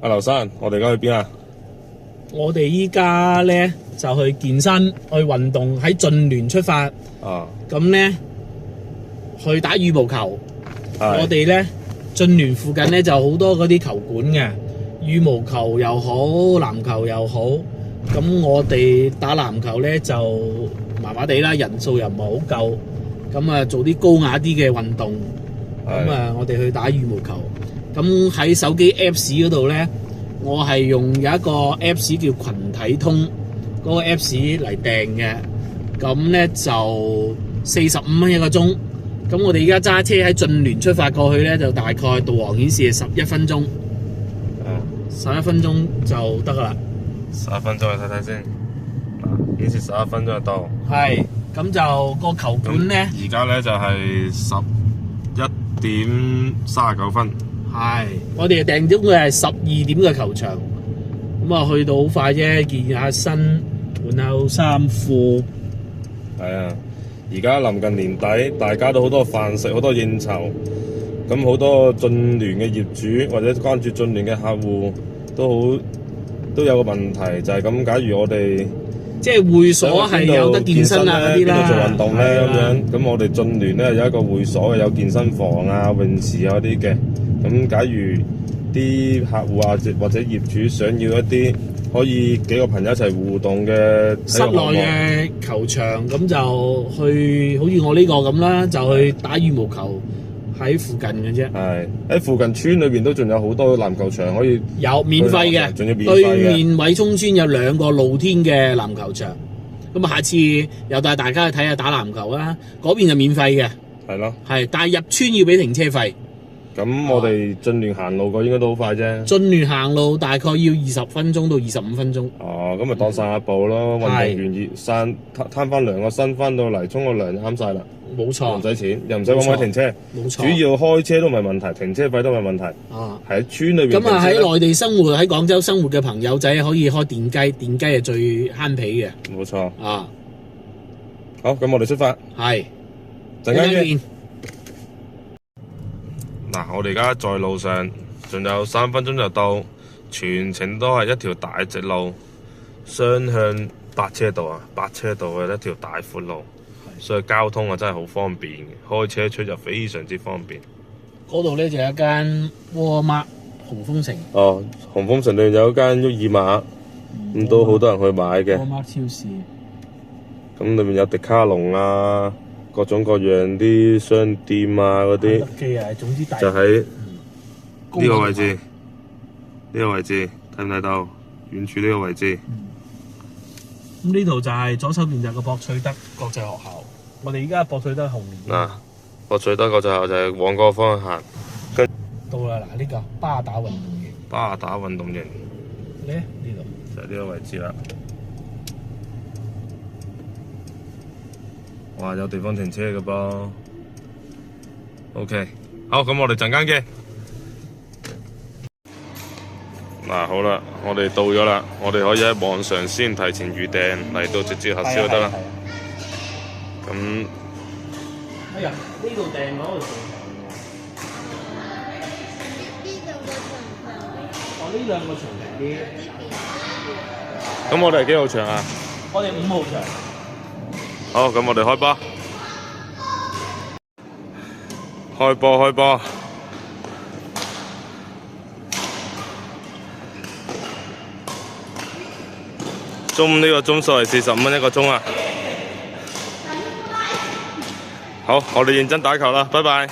阿劉生，我哋而家去邊啊？我哋依家咧就去健身，去運動，喺駿聯出發。啊，咁咧去打羽毛球。係我哋咧駿聯附近咧就好多嗰啲球館嘅，羽毛球又好，籃球又好。咁我哋打籃球咧就麻麻地啦，人數又唔係好夠。咁啊做啲高雅啲嘅運動。咁啊我哋去打羽毛球。咁喺手機 Apps 嗰度咧，我係用有一個 Apps 叫群體通，嗰個 Apps 嚟訂嘅。咁咧就45蚊一個鐘。咁我哋而家揸車喺駿聯出發過去咧，就大概導航顯示係11分鐘。11分鐘就得噶啦。11分鐘去睇睇先。顯示11分鐘就到。係，咁就個球館咧，而家咧就係11點39分。係，我哋訂咗佢係12點嘅球場。咁啊去到好快啫，健下身，換下衫褲。係啊，而家臨近年底，大家都好多飯食，好多應酬。咁好多駿聯嘅業主或者關注駿聯嘅客戶都有個問題，就係咁。假如我哋即係會所係有得健身啊嗰啲啦，邊度做運動咧咁樣。咁我哋駿聯咧有一個會所，有健身房啊、泳池啊嗰啲嘅。咁假如啲客戶啊或者業主想要一啲可以幾個朋友一齊互動嘅室內嘅球場，咁就去好似我呢個咁啦，就去打羽毛球喺附近嘅啫。係喺附近村裏邊都仲有好多籃球場可以有免費嘅，仲要免費嘅。對面偉涌村有2個露天嘅籃球場。咁啊，下次又帶大家去睇下打籃球啦。嗰邊就免費嘅，係咯，係，但係入村要俾停車費。咁我哋駿聯行路過應該都好快啫。駿聯行路大概要20分鐘到25分鐘。哦，咁咪當散下步咯。運動完熱攤翻涼個身，翻到嚟沖個涼就啱晒啦。冇錯，唔使錢，又唔使揾位停車。冇錯，主要開車都唔係問題，停車費都唔係問題。啊，喺村裏邊。咁啊喺內地生活喺廣州生活嘅朋友仔可以開電雞，電雞係最慳皮嘅。冇錯。啊，好，咁我哋出發。係。陣間見。嗱，我哋而家在路上，仲有3分鐘就到，全程都係一條大直路，雙向8車道啊，8車道嘅一條大闊路，所以交通啊真係好方便嘅，開車出入非常之方便。嗰度咧就有一間沃爾瑪紅豐城。哦，紅豐城裏有一間沃爾瑪，咁都好多人去買嘅。沃爾瑪超市。咁裏面有迪卡龍啊。各種各樣啲商店啊，嗰啲就喺呢個位置，呢個位置睇唔睇到？遠處呢個位置。咁呢度就係左手邊就係個博翠德國際學校。我哋而家博翠德後面。嗱，博翠德國際學校就係往嗰個方向行。到啦，嗱呢個巴打運動營。巴打運動營。咧呢度就係呢個位置啦。哇！有地方停車嘅噃。OK， 好，咁我哋陣間見。嗱，好啦，我哋到咗啦，我哋可以喺網上先提前預訂，嚟到直接核銷就得啦。咁，哎呀，呢度訂嗰度仲平喎。呢兩個長啲。咁我哋係幾號場啊？我哋5號場。好，咁我哋開波，開波。中午呢個鐘數係45蚊一個鐘啊！好，我哋認真打球啦，拜拜。